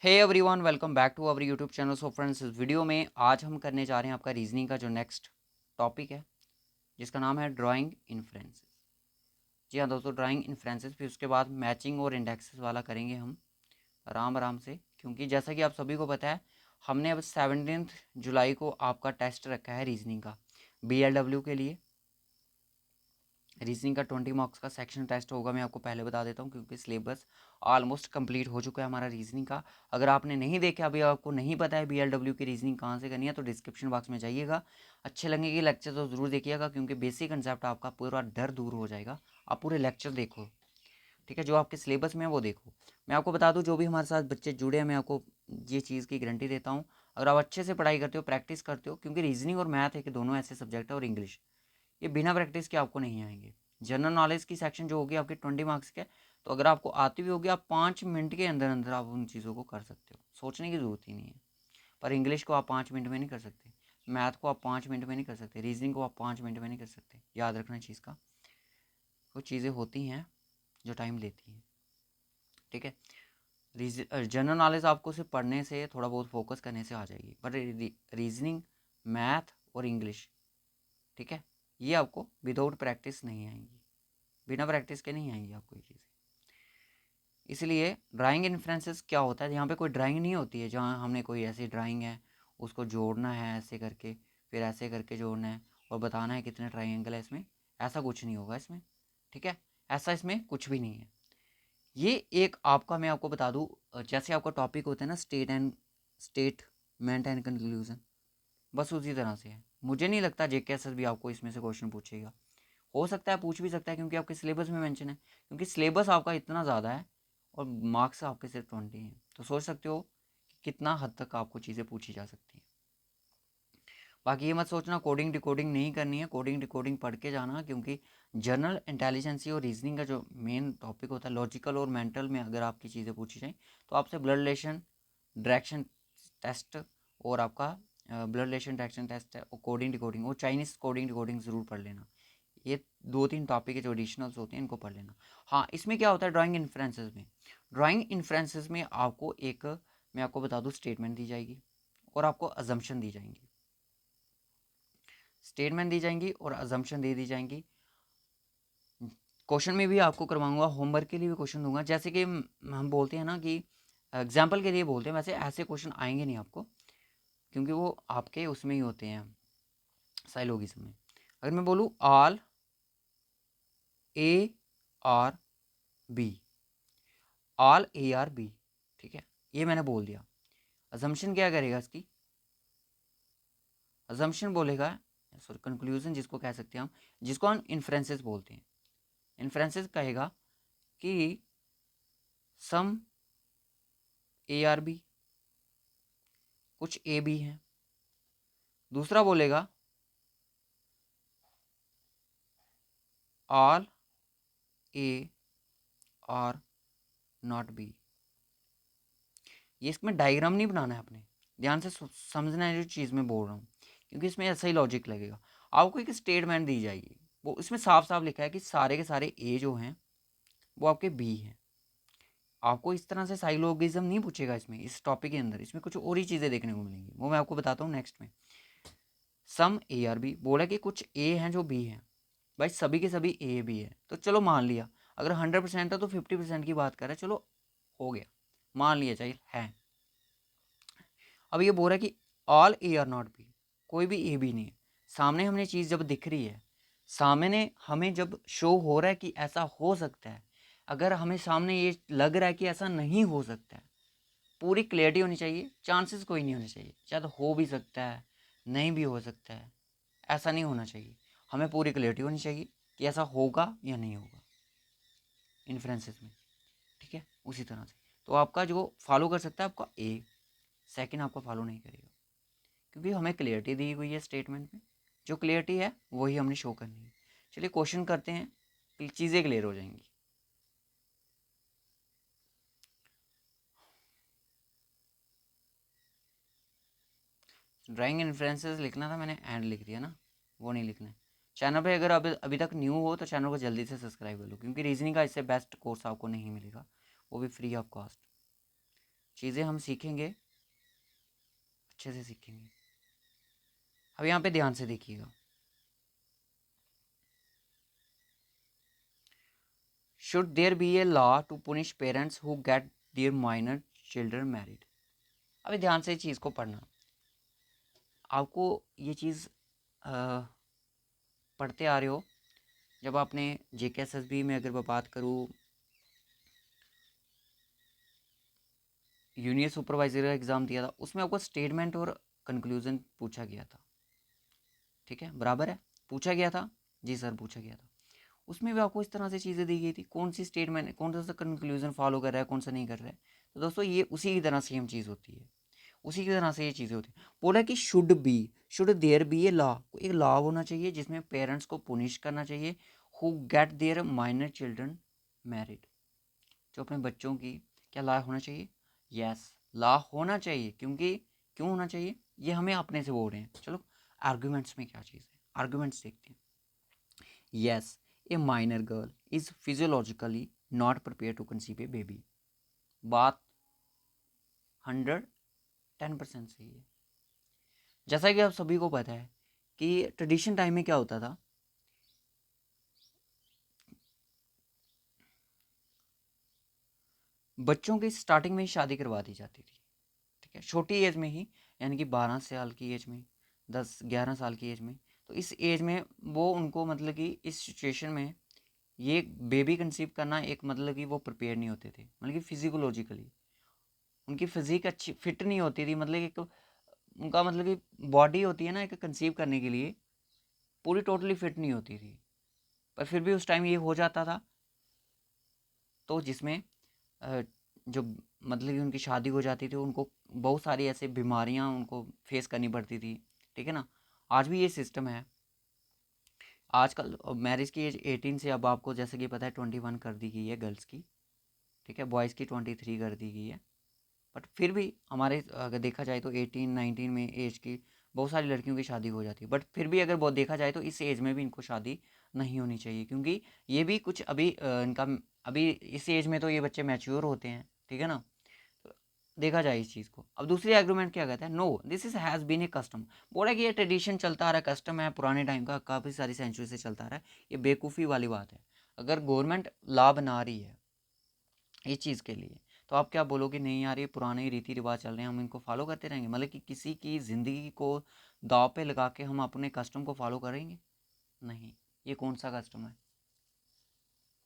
Hey everyone, welcome back to our YouTube channel. So friends, इस video में आज हम करने जा रहे हैं आपका रीजनिंग का जो नेक्स्ट टॉपिक है, जिसका नाम है ड्राइंग इन्फ्रेंसेस। जी हाँ दोस्तों, ड्राइंग इन्फ्रेंसेस, फिर उसके बाद मैचिंग और इंडेक्सेस वाला करेंगे हम आराम आराम से, क्योंकि जैसा कि आप सभी को पता है, हमने अब 17 जुलाई को आपका टेस्ट रखा है रीजनिंग का BLW के लिए। रीजनिंग का 20 मार्क्स का सेक्शन टेस्ट होगा। मैं आपको पहले बता देता हूँ, क्योंकि सिलेबस ऑलमोस्ट कंप्लीट हो चुका है हमारा रीजनिंग का। अगर आपने नहीं देखा, अभी आपको नहीं पता है BLW की रीजनिंग कहाँ से करनी है, तो डिस्क्रिप्शन बॉक्स में जाइएगा। अच्छे लगेंगे लेक्चर तो ज़रूर देखिएगा, क्योंकि बेसिक कंसेप्ट आपका पूरा डर दूर हो जाएगा। आप पूरे लेक्चर देखो, ठीक है, जो आपके सिलेबस में है वो देखो। मैं आपको बता दूँ, जो भी हमारे साथ बच्चे जुड़े हैं, मैं आपको ये चीज़ की गारंटी देता हूँ, अगर आप अच्छे से पढ़ाई करते हो, प्रैक्टिस करते हो, क्योंकि रीजनिंग और मैथ है कि दोनों ऐसे सब्जेक्ट है, और इंग्लिश, ये बिना प्रैक्टिस के आपको नहीं आएंगे। जनरल नॉलेज की सेक्शन जो होगी आपके 20 मार्क्स के, तो अगर आपको आती भी होगी, आप 5 मिनट के अंदर अंदर आप उन चीज़ों को कर सकते हो, सोचने की ज़रूरत ही नहीं है। पर इंग्लिश को आप 5 मिनट में नहीं कर सकते, मैथ को आप 5 मिनट में नहीं कर सकते, रीजनिंग को आप 5 मिनट में नहीं कर सकते। याद रखना चीज़ का, कुछ चीज़ें होती हैं जो टाइम लेती हैं, ठीक है। जनरल नॉलेज आपको सिर्फ पढ़ने से, थोड़ा बहुत फोकस करने से आ जाएगी, पर रीजनिंग, मैथ और इंग्लिश, ठीक है, ये आपको विदाउट प्रैक्टिस नहीं आएंगी, बिना प्रैक्टिस के नहीं आएंगी आपको ये चीज़ें। इसलिए ड्राइंग इन्फ्रेंसेस क्या होता है, यहाँ पे कोई ड्राइंग नहीं होती है जहाँ हमने कोई ऐसी ड्राइंग है, उसको जोड़ना है ऐसे करके, फिर ऐसे करके जोड़ना है और बताना है कितने ट्राइंगल है इसमें। ऐसा कुछ नहीं होगा इसमें, ठीक है, ऐसा इसमें कुछ भी नहीं है। ये एक आपका, मैं आपको बता दूँ, जैसे आपका टॉपिक होता है ना, स्टेटमेंट एंड कंक्लूजन, बस उसी तरह से है। मुझे नहीं लगता JKSS भी आपको इसमें से क्वेश्चन पूछेगा। हो सकता है, पूछ भी सकता है, क्योंकि आपके सिलेबस में मेंशन है, क्योंकि सिलेबस आपका इतना ज़्यादा है और मार्क्स आपके सिर्फ 20 हैं, तो सोच सकते हो कि कितना हद तक आपको चीज़ें पूछी जा सकती हैं। बाकी ये मत सोचना कोडिंग डिकोडिंग नहीं करनी है, कोडिंग डिकोडिंग पढ़ के जाना, क्योंकि जनरल इंटेलिजेंसी और रीजनिंग का जो मेन टॉपिक होता है, लॉजिकल और मेंटल में अगर आपकी चीज़ें पूछी जाएँ, तो आपसे ब्लड रिलेशन डायरेक्शन टेस्ट और आपका ब्लड रिलेशन डायरेक्शन टेस्ट है, और कोडिंग डिकोडिंग और चाइनीज़ कोडिंग डिकोडिंग ज़रूर पढ़ लेना। ये 2-3 टॉपिक है जो एडिशनल्स होते हैं, इनको पढ़ लेना। हाँ, इसमें क्या होता है ड्राइंग इन्फ्रेंसेस में, ड्राइंग इन्फ्रेंसेस में आपको एक, मैं आपको बता दूँ, स्टेटमेंट दी जाएगी और आपको अजम्पशन दी जाएंगी। स्टेटमेंट दी जाएंगी और अजम्पशन दे दी जाएंगी। क्वेश्चन में भी आपको करवाऊंगा, होमवर्क के लिए भी क्वेश्चन दूंगा, जैसे कि हम बोलते हैं ना कि एग्जाम्पल के लिए बोलते हैं, वैसे ऐसे क्वेश्चन आएंगे नहीं आपको, क्योंकि वो आपके उसमें ही होते हैं, साइलोगिज्म में। अगर मैं बोलूँ ऑल ARB, ऑल ARB, ठीक है, ये मैंने बोल दिया। अजम्पशन क्या करेगा इसकी, अजम्पशन बोलेगा, सॉरी कंक्लूजन जिसको कह सकते हैं हम, जिसको हम इन्फ्रेंसेस बोलते हैं। इन्फ्रेंसेस कहेगा कि सम ARB, कुछ A भी हैं। दूसरा बोलेगा ऑल A और नॉट B। ये इसमें डायग्राम नहीं बनाना है अपने, ध्यान से समझना है जो चीज़ मैं बोल रहा हूँ, क्योंकि इसमें ऐसा ही लॉजिक लगेगा। आपको एक स्टेटमेंट दी जाएगी, वो इसमें साफ साफ लिखा है कि सारे के सारे A जो हैं वो आपके B हैं। आपको इस तरह से साइलोगिज्म नहीं पूछेगा इसमें, इस टॉपिक के अंदर, इसमें कुछ और ही चीज़ें देखने को मिलेंगी, वो मैं आपको बताता हूँ नेक्स्ट में। सम ARB बोला कि कुछ A हैं जो B हैं, भाई सभी के सभी A भी है, तो चलो मान लिया, अगर 100% है तो 50% की बात कर रहे हैं, चलो हो गया, मान लिया चाहिए है। अब ये बोल रहा है कि all A are not B, कोई भी A भी नहीं है। सामने हमने चीज़ जब दिख रही है, सामने हमें जब शो हो रहा है कि ऐसा हो सकता है, अगर हमें सामने ये लग रहा है कि ऐसा नहीं हो सकता है, पूरी क्लियरिटी होनी चाहिए, चांसेस कोई नहीं होने चाहिए, शायद हो भी सकता है, नहीं भी हो सकता है, ऐसा नहीं होना चाहिए। हमें पूरी क्लियरिटी होनी चाहिए कि ऐसा होगा या नहीं होगा इन्फ्रेंसेस में, ठीक है। उसी तरह से तो आपका जो फॉलो कर सकता है आपका A, सेकंड आपका फॉलो नहीं करेगा, क्योंकि हमें क्लियरिटी दी हुई है स्टेटमेंट में, जो क्लियरिटी है वही हमने शो करनी है। चलिए क्वेश्चन करते हैं, चीज़ें क्लियर हो जाएंगी। ड्राइंग इन्फ्लुएंसेस लिखना था, मैंने एंड लिख दिया ना, वो नहीं लिखना है। चैनल पे अगर अभी तक न्यू हो तो चैनल को जल्दी से सब्सक्राइब कर लो, क्योंकि रीजनिंग का इससे बेस्ट कोर्स आपको नहीं मिलेगा, वो भी फ्री ऑफ कॉस्ट। चीज़ें हम सीखेंगे, अच्छे से सीखेंगे। अब यहाँ पे ध्यान से देखिएगा, should there be a law to punish parents who get their minor children married. अभी ध्यान से इस चीज़ को पढ़ना, आपको ये चीज़ पढ़ते आ रहे हो। जब आपने JKSSB में अगर मैं बात करूँ, यूनियर सुपरवाइजर का एग्ज़ाम दिया था, उसमें आपको स्टेटमेंट और कंक्लूजन पूछा गया था, ठीक है, बराबर है, पूछा गया था, जी सर पूछा गया था। उसमें भी आपको इस तरह से चीज़ें दी गई थी, कौन सी स्टेटमेंट, कौन सा कंक्लूजन फॉलो कर रहा है, कौन सा नहीं कर रहा है। तो दोस्तों ये उसी की तरह सेम चीज़ होती है, उसी की तरह से ये चीज़ें होती हैं। बोला कि should there be a law, एक लॉ होना चाहिए जिसमें पेरेंट्स को पुनिश करना चाहिए, who get their minor children married, जो अपने बच्चों की क्या लॉ होना चाहिए, यस लॉ होना चाहिए। क्योंकि क्यों होना चाहिए, ये हमें अपने से बोल रहे हैं। चलो आर्गूमेंट्स में क्या चीज़ है, आर्गूमेंट्स देखते हैं। Yes, a minor girl is physiologically not prepare to conceive a baby. बात 110% सही है। जैसा कि आप सभी को पता है कि ट्रेडिशन टाइम में क्या होता था, बच्चों की स्टार्टिंग में ही शादी करवा दी जाती थी, ठीक है, छोटी एज में ही, यानी कि 12 साल की एज में, 10-11 साल की एज में। तो इस एज में वो उनको मतलब कि इस सिचुएशन में ये बेबी कंसीव करना एक मतलब कि वो प्रिपेयर नहीं होते थे, मतलब कि फिजिकोलॉजिकली उनकी फिजिक अच्छी फिट नहीं होती थी, मतलब एक उनका मतलब कि बॉडी होती है ना एक कंसीव करने के लिए, पूरी टोटली फिट नहीं होती थी। पर फिर भी उस टाइम ये हो जाता था, तो जिसमें जो मतलब कि उनकी शादी हो जाती थी, उनको बहुत सारी ऐसे बीमारियां उनको फेस करनी पड़ती थी, ठीक है ना। आज भी ये सिस्टम है। आजकल मैरिज की एज 18 से, अब आपको जैसे कि पता है 21 कर दी गई है गर्ल्स की, ठीक है, बॉयज़ की 23 कर दी गई है। बट फिर भी हमारे अगर देखा जाए तो 18-19 में एज की बहुत सारी लड़कियों की शादी हो जाती है। बट फिर भी अगर बहुत देखा जाए तो इस एज में भी इनको शादी नहीं होनी चाहिए, क्योंकि ये भी कुछ अभी इनका अभी इस एज में तो ये बच्चे मैच्योर होते हैं, ठीक है ना। तो देखा जाए इस चीज़ को। अब दूसरी एग्रीमेंट क्या कहता है, no this is has been a custom. बोला कि ये ट्रेडिशन चलता आ रहा है, कस्टम है, पुराने टाइम का, काफ़ी सारी सेंचुरी से चलता आ रहा है। ये बेवकूफ़ी वाली बात है। अगर गवर्नमेंट लॉ बना रही है इस चीज़ के लिए, तो आप क्या बोलोगे, नहीं यार ये पुराने रीति रिवाज चल रहे हैं, हम इनको फॉलो करते रहेंगे, मतलब कि किसी की ज़िंदगी को दाव पे लगा के हम अपने कस्टम को फॉलो करेंगे? नहीं, ये कौन सा कस्टम है।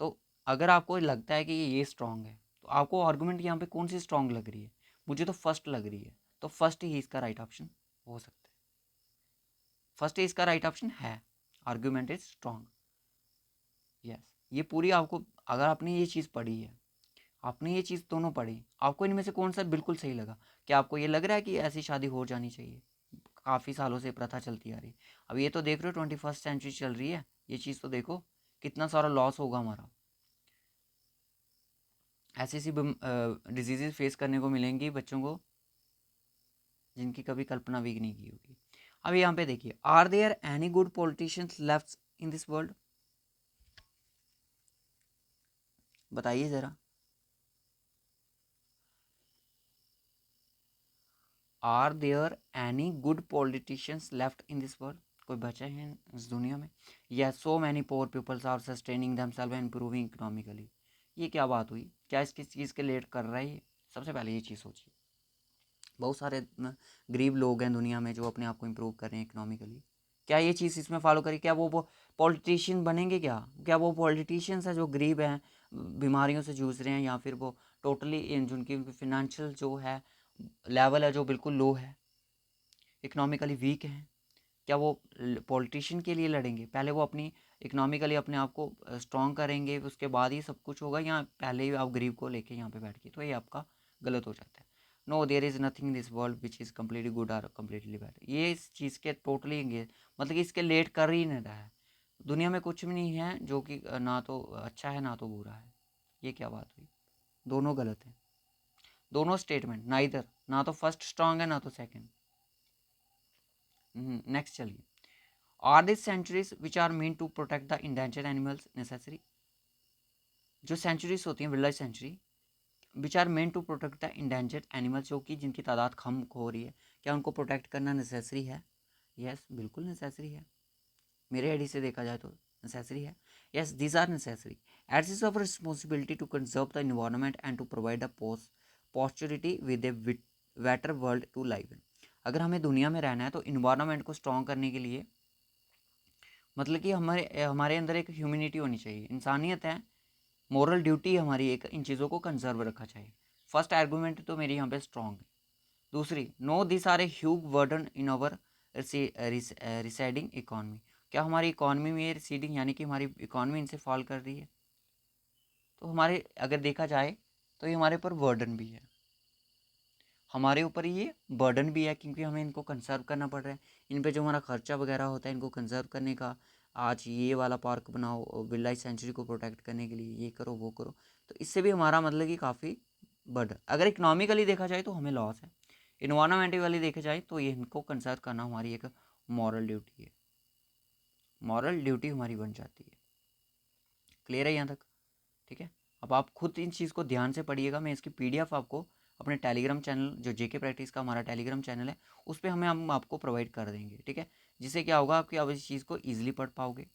तो अगर आपको लगता है कि ये स्ट्रांग है, तो आपको आर्गूमेंट यहाँ पे कौन सी स्ट्रांग लग रही है, मुझे तो फर्स्ट लग रही है, तो फर्स्ट ही इसका राइट ऑप्शन हो सकता है। फर्स्ट ही इसका राइट ऑप्शन है, आर्गूमेंट इज स्ट्रांग। यस, ये पूरी आपको, अगर आपने ये चीज़ पढ़ी है, आपने ये चीज़ दोनों पढ़ी, आपको इनमें से कौन सा बिल्कुल सही लगा? क्या आपको ये लग रहा है कि ऐसी शादी हो जानी चाहिए? काफ़ी सालों से प्रथा चलती आ रही। अब ये तो देख रहे हो 21st सेंचुरी चल रही है, ये चीज़ तो देखो कितना सारा लॉस होगा हमारा। ऐसी ऐसी डिजीज़ फेस करने को मिलेंगी बच्चों को जिनकी कभी कल्पना भी नहीं की होगी। अब यहाँ पे देखिए, are there any good politicians left in this world? बताइए ज़रा। Are there any good politicians left in this world? कोई बचे हैं इस दुनिया में? Yes, so many poor peoples are sustaining themselves and improving economically. ये क्या बात हुई, क्या इसकी चीज़ के लेट कर रहा है ये? सबसे पहले ये चीज़ सोचिए, बहुत सारे गरीब लोग हैं दुनिया में जो अपने आप को इम्प्रूव कर रहे हैं इकोनॉमिकली। क्या ये चीज़ इसमें फॉलो करें? क्या वो पॉलिटिशियन बनेंगे? क्या क्या वो पॉलिटिशियंस हैं जो गरीब हैं, बीमारियों से जूझ रहे हैं, या फिर वो टोटली जिनकी फिनेंशियल जो है लेवल है जो बिल्कुल लो है, इकोनॉमिकली वीक हैं? क्या वो पॉलिटिशियन के लिए लड़ेंगे? पहले वो अपनी इकोनॉमिकली अपने आप को स्ट्रॉन्ग करेंगे, उसके बाद ही सब कुछ होगा, या पहले ही आप गरीब को लेके यहाँ पे बैठ के? तो ये आपका गलत हो जाता है। No there is nothing in this world which is completely good और कम्प्लीटली बैड। ये इस चीज़ के टोटली मतलब कि इसके लेट कर ही नहीं रहा है। दुनिया में कुछ भी नहीं है जो कि ना तो अच्छा है ना तो बुरा है। ये क्या बात हुई? दोनों गलत हैं, दोनों स्टेटमेंट, ना इधर, ना तो फर्स्ट स्ट्रांग है ना तो सेकेंड। नेक्स्ट चलिए, are this sanctuaries which are mean to protect the endangered animals necessary? जो सेंचुरीज होती हैं, wildlife sanctuary, which are meant to protect the endangered animals, जो कि जिनकी तादाद कम हो रही है, क्या उनको प्रोटेक्ट करना नेसेसरी है? यस, बिल्कुल नेसेसरी है। मेरे आईडी से देखा जाए तो नेसेसरी है। Yes, these are necessary as is of responsibility to conserve the environment and to provide a posterity with a better world to live in. अगर हमें दुनिया में रहना है तो इन्वायरमेंट को स्ट्रॉन्ग करने के लिए मतलब कि हमारे हमारे अंदर एक ह्यूमैनिटी होनी चाहिए, इंसानियत है, मोरल ड्यूटी हमारी एक इन चीज़ों को कंजर्व रखा चाहिए। फर्स्ट आर्गूमेंट तो मेरी यहाँ पे स्ट्रॉन्ग है। दूसरी, no this are a huge burden in our receding economy, क्या हमारी इकॉनमी में ये रिसीडिंग यानी कि हमारी इकॉनमी इनसे फॉल कर रही है? तो हमारे अगर देखा जाए तो ये हमारे ऊपर बर्डन भी है, हमारे ऊपर ये बर्डन भी है, क्योंकि हमें इनको कंजर्व करना पड़ रहा है। इन पे जो हमारा खर्चा वगैरह होता है इनको कंजर्व करने का, आज ये वाला पार्क बनाओ वाइल्ड लाइफ सेंचुरी को प्रोटेक्ट करने के लिए, ये करो वो करो, तो इससे भी हमारा मतलब कि काफ़ी बर्डन। अगर इकोनॉमिकली देखा जाए तो हमें लॉस है, इन्वायरमेंटली देखा जाए तो ये इनको कंजर्व करना हमारी एक मॉरल ड्यूटी है, मॉरल ड्यूटी हमारी बन जाती है। क्लियर है यहाँ तक? ठीक है, अब आप खुद इन चीज़ को ध्यान से पढ़िएगा। मैं इसकी पीडीएफ आपको अपने टेलीग्राम चैनल, जो जेके प्रैक्टिस का हमारा टेलीग्राम चैनल है, उस पर हम आपको प्रोवाइड कर देंगे। ठीक है, जिससे क्या होगा आपकी आप इस चीज़ को ईजिली पढ़ पाओगे,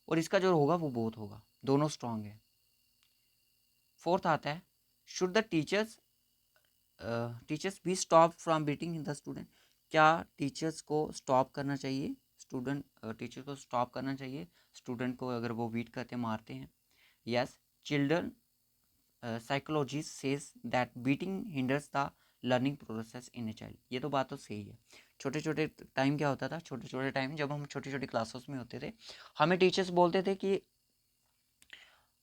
और इसका जो होगा वो बहुत होगा, दोनों स्ट्रांग है। फोर्थ आता है, should the teachers be stop from beating in the student, क्या टीचर्स को स्टॉप करना चाहिए, टीचर को स्टॉप करना चाहिए स्टूडेंट को अगर वो बीट करते मारते हैं? Yes, children psychology says that beating hinders the learning process in a child. ये तो बात तो सही है। छोटे छोटे टाइम क्या होता था, छोटे छोटे टाइम जब हम छोटी छोटी क्लासेस में होते थे, हमें टीचर्स बोलते थे कि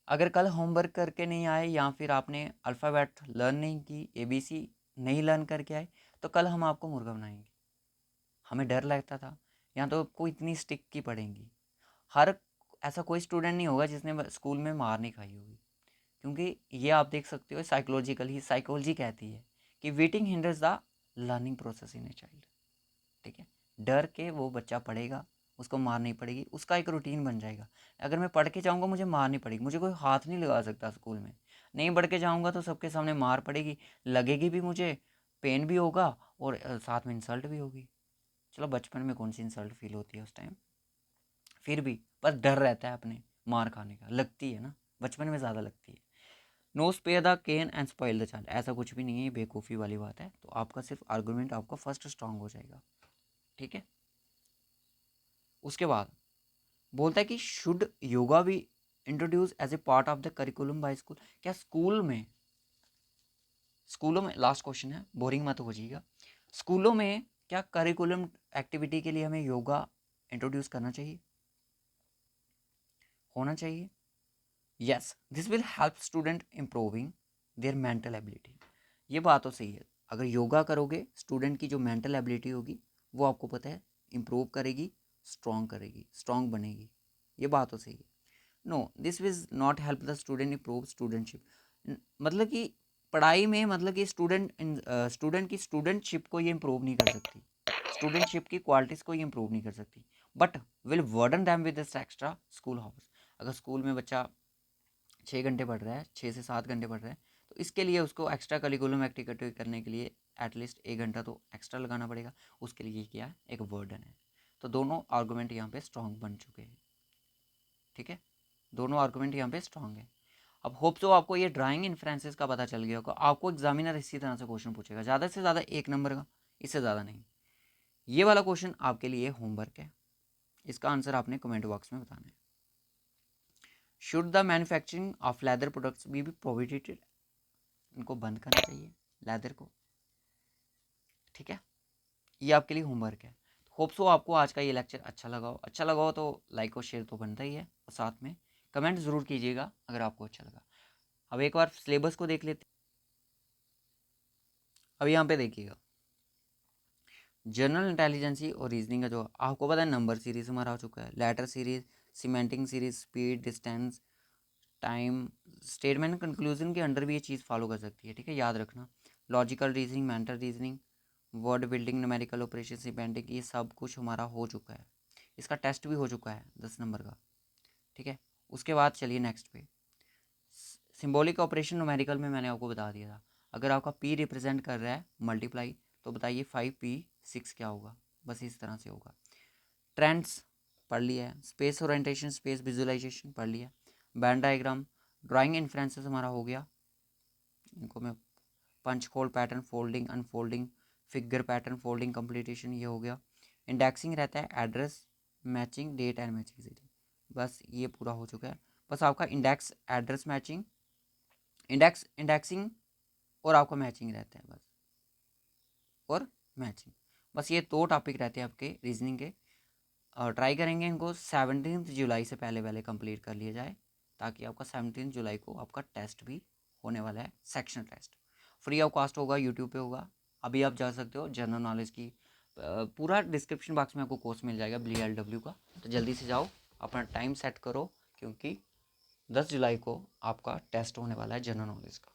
अगर कल होमवर्क करके नहीं आए या फिर आपने अल्फ़ाबेट लर्न नहीं की, ABC नहीं लर्न करके आए, तो कल हम आपको मुर्गा बनाएंगे। हमें डर लगता था, या तो आपको इतनी स्टिक की पड़ेंगी। हर ऐसा कोई स्टूडेंट नहीं होगा जिसने स्कूल में मार नहीं खाई होगी, क्योंकि ये आप देख सकते हो साइकोलॉजिकल ही, साइकोलॉजी कहती है कि waiting hinders the learning process in a child. ठीक है, डर के वो बच्चा पढ़ेगा, उसको मार नहीं पड़ेगी, उसका एक रूटीन बन जाएगा। अगर मैं पढ़ के जाऊँगा मुझे मार नहीं पड़ेगी, मुझे कोई हाथ नहीं लगा सकता स्कूल में। नहीं पढ़ के जाऊँगा तो सबके सामने मार पड़ेगी, लगेगी भी मुझे, पेन भी होगा और साथ में इंसल्ट भी होगी। चलो बचपन में कौन सी इंसल्ट फील होती है उस टाइम, फिर भी बस डर रहता है अपने मार खाने का, लगती है ना, बचपन में ज़्यादा लगती है। No spare the cane and spoil the child, ऐसा कुछ भी नहीं है, ये बेवकूफ़ी वाली बात है। तो आपका सिर्फ आर्गूमेंट आपका फर्स्ट स्ट्रांग हो जाएगा। ठीक है, उसके बाद बोलता है कि शुड योगा भी introduce as a part of the curriculum by school, क्या स्कूलों में लास्ट क्वेश्चन है, बोरिंग मत हो जाइएगा, स्कूलों में क्या करिकुलम एक्टिविटी के लिए हमें योगा इंट्रोड्यूस करना चाहिए, होना चाहिए? Yes, this will help student improving their mental ability. ये बात तो सही है, अगर योगा करोगे स्टूडेंट की जो मेंटल एबिलिटी होगी वो आपको पता है इम्प्रूव करेगी, करेगी, स्ट्रॉन्ग बनेगी। ये बात तो सही है। No, this will not help the student improve studentship, मतलब कि पढ़ाई में मतलब कि स्टूडेंट की स्टूडेंटशिप को ये इम्प्रूव नहीं कर सकती, स्टूडेंटशिप की क्वालिटीज़ को ये इम्प्रूव नहीं कर सकती, but will वर्डन them with this extra school hours. अगर स्कूल में बच्चा 6 घंटे पढ़ रहा है, 6 से 7 घंटे पढ़ रहा है, तो इसके लिए उसको एक्स्ट्रा करिकुलम एक्टिविटी करने के लिए एटलीस्ट 1 घंटा तो एक्स्ट्रा लगाना पड़ेगा, उसके लिए क्या है, एक वर्डन है। तो दोनों आर्गूमेंट यहाँ पे स्ट्रॉन्ग बन चुके हैं। ठीक है, दोनों आर्गूमेंट यहाँ पे स्ट्रॉन्ग है। अब होप सो आपको ये ड्राइंग इन्फ्लुएंसेस का पता चल गया होगा। आपको एग्जामिनर इसी तरह से क्वेश्चन पूछेगा, ज़्यादा से ज़्यादा 1 नंबर का, इससे ज़्यादा नहीं। ये वाला क्वेश्चन आपके लिए होमवर्क है, इसका आंसर आपने कमेंट बॉक्स में बताना है। Should the manufacturing of leather products be prohibited, इनको बंद करना चाहिए लेदर को। ठीक है, ये आपके लिए होमवर्क है। होप सो आपको आज का ये लेक्चर अच्छा लगा हो तो लाइक और शेयर तो बनता ही है, और साथ में कमेंट ज़रूर कीजिएगा अगर आपको अच्छा लगा। अब एक बार सिलेबस को देख लेते। अब यहाँ पे देखिएगा, जनरल इंटेलिजेंसी और रीजनिंग का जो आपको पता है नंबर सीरीज हमारा आ चुका है, letter series, cementing series, speed, distance, time, statement, conclusion के अंडर भी ये चीज़ फॉलो कर सकती है। ठीक है, याद रखना, logical reasoning, mental reasoning, word building, numerical operation, semantic, ये सब कुछ हमारा हो चुका है। इसका टेस्ट भी हो चुका है 10 नंबर का। ठीक है, उसके बाद चलिए नेक्स्ट पे, सिंबॉलिक ऑपरेशन न्यूमेरिकल में मैंने आपको बता दिया था। अगर आपका P रिप्रेजेंट कर रहा है मल्टीप्लाई, तो बताइए 5P6 क्या होगा, बस इस तरह से होगा। ट्रेंड्स पढ़ लिया है, स्पेस ओरिएंटेशन, स्पेस विजुअलाइजेशन पढ़ लिया, बैंड डायग्राम, ड्राइंग इन्फ्लुएंसेस हमारा हो गया, इनको मैं punch hole pattern, folding unfolding, figure pattern, folding completion, ये हो गया। इंडेक्सिंग रहता है address, matching, date and matching city, बस ये पूरा हो चुका है। बस आपका इंडेक्स, एड्रेस मैचिंग, इंडेक्सिंग और आपका मैचिंग रहता है बस, और मैचिंग, बस ये 2 टॉपिक रहते हैं आपके रीजनिंग के। और ट्राई करेंगे इनको 17 जुलाई से पहले पहले कंप्लीट कर लिया जाए, ताकि आपका 17 जुलाई को आपका टेस्ट भी होने वाला है, section test free of cost होगा, यूट्यूब पे होगा। अभी आप जा सकते हो, जनरल नॉलेज की पूरा डिस्क्रिप्शन बॉक्स में आपको कोर्स मिल जाएगा BLW का, तो जल्दी से जाओ, अपना टाइम सेट करो, क्योंकि 10 जुलाई को आपका टेस्ट होने वाला है जनरल नॉलेज का।